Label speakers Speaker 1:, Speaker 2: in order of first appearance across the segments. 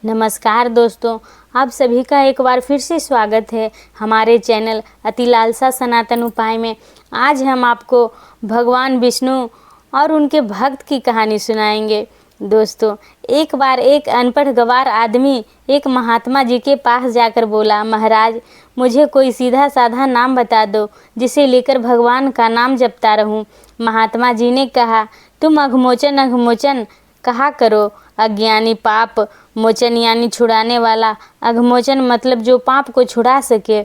Speaker 1: नमस्कार दोस्तों, आप सभी का एक बार फिर से स्वागत है हमारे चैनल अति लालसा सनातन उपाय में। आज हम आपको भगवान विष्णु और उनके भक्त की कहानी सुनाएंगे। दोस्तों, एक बार एक अनपढ़ गंवार आदमी एक महात्मा जी के पास जाकर बोला, महाराज मुझे कोई सीधा साधा नाम बता दो जिसे लेकर भगवान का नाम जपता रहूं। महात्मा जी ने कहा, तुम अघमोचन अघमोचन कहा करो। अज्ञानी पाप मोचन यानी छुड़ाने वाला, अघमोचन मतलब जो पाप को छुड़ा सके।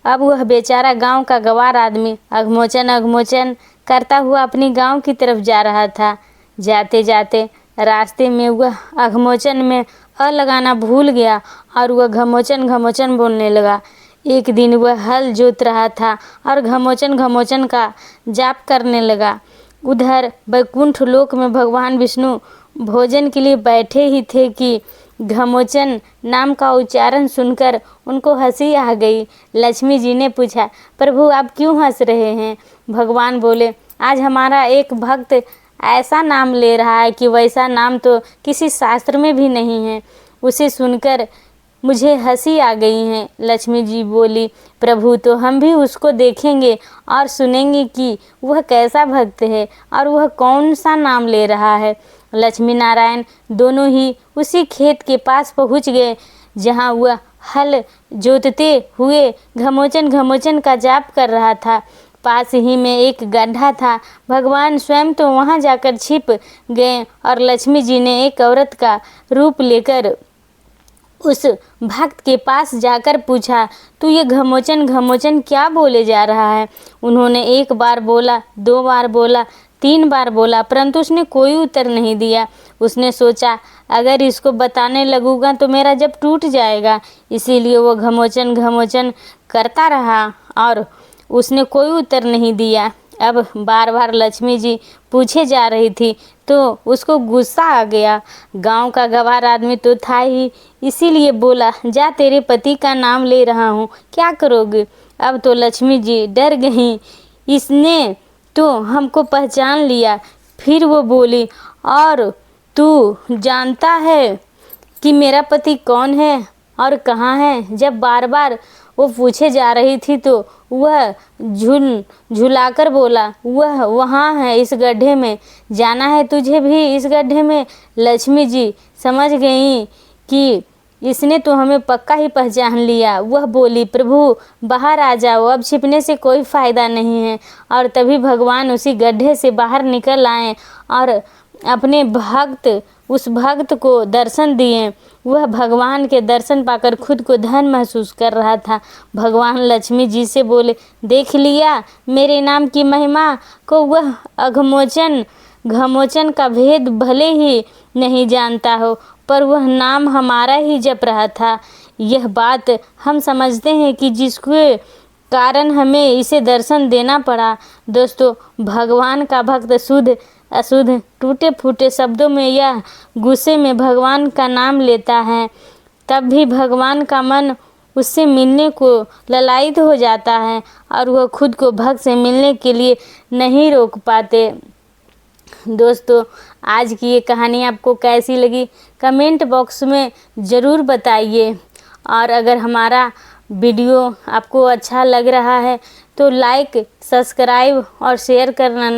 Speaker 1: अब वह बेचारा गांव का गंवार आदमी अघमोचन अघमोचन करता हुआ अपनी गांव की तरफ जा रहा था। जाते जाते रास्ते में वह अघमोचन में अ लगाना भूल गया और वह घमोचन घमोचन बोलने लगा। एक दिन वह हल जोत रहा था और घमोचन घमोचन का जाप करने लगा। उधर वैकुंठ लोक में भगवान विष्णु भोजन के लिए बैठे ही थे कि घमोचन नाम का उच्चारण सुनकर उनको हंसी आ गई। लक्ष्मी जी ने पूछा, प्रभु आप क्यों हंस रहे हैं? भगवान बोले, आज हमारा एक भक्त ऐसा नाम ले रहा है कि वैसा नाम तो किसी शास्त्र में भी नहीं है। उसे सुनकर मुझे हंसी आ गई है। लक्ष्मी जी बोली, प्रभु तो हम भी उसको देखेंगे और सुनेंगे कि वह कैसा भक्त है और वह कौन सा नाम ले रहा है। लक्ष्मी नारायण दोनों ही उसी खेत के पास पहुंच गए जहां वह हल जोतते हुए घमोचन घमोचन का जाप कर रहा था। पास ही में एक गड्ढा था। भगवान स्वयं तो वहां जाकर छिप गए और लक्ष्मी जी ने एक औरत का रूप लेकर उस भक्त के पास जाकर पूछा, तू ये घमोचन घमोचन क्या बोले जा रहा है? उन्होंने एक बार बोला, दो बार बोला, 3 बार बोला, परंतु उसने कोई उत्तर नहीं दिया। उसने सोचा, अगर इसको बताने लगूंगा तो मेरा जप टूट जाएगा। इसीलिए वो घमोचन घमोचन करता रहा और उसने कोई उत्तर नहीं दिया। अब बार बार लक्ष्मी जी पूछे जा रही थी तो उसको गुस्सा आ गया। गांव का गंवार आदमी तो था ही, इसीलिए बोला, जा तेरे पति का नाम ले रहा हूँ, क्या करोगे? अब तो लक्ष्मी जी डर गईं, इसने तो हमको पहचान लिया। फिर वो बोली, और तू जानता है कि मेरा पति कौन है और कहाँ है? जब बार बार वो पूछे जा रही थी तो वह झुलाकर बोला, वह वहाँ है इस गड्ढे में, जाना है तुझे भी इस गड्ढे में? लक्ष्मी जी समझ गई कि इसने तो हमें पक्का ही पहचान लिया। वह बोली, प्रभु बाहर आ जाओ, अब छिपने से कोई फायदा नहीं है। और तभी भगवान उसी गड्ढे से बाहर निकल आए और अपने उस भक्त को दर्शन दिए। वह भगवान के दर्शन पाकर खुद को धन्य महसूस कर रहा था। भगवान लक्ष्मी जी से बोले, देख लिया मेरे नाम की महिमा को? वह अघमोचन घमोचन का भेद भले ही नहीं जानता हो, पर वह नाम हमारा ही जप रहा था। यह बात हम समझते हैं कि जिसके कारण हमें इसे दर्शन देना पड़ा। दोस्तों, भगवान का भक्त शुद्ध अशुद्ध टूटे फूटे शब्दों में या गुस्से में भगवान का नाम लेता है, तब भी भगवान का मन उससे मिलने को ललायित हो जाता है और वह खुद को भक्त से मिलने के लिए नहीं रोक पाते। दोस्तों, आज की ये कहानी आपको कैसी लगी कमेंट बॉक्स में ज़रूर बताइए। और अगर हमारा वीडियो आपको अच्छा लग रहा है तो लाइक, सब्सक्राइब और शेयर करना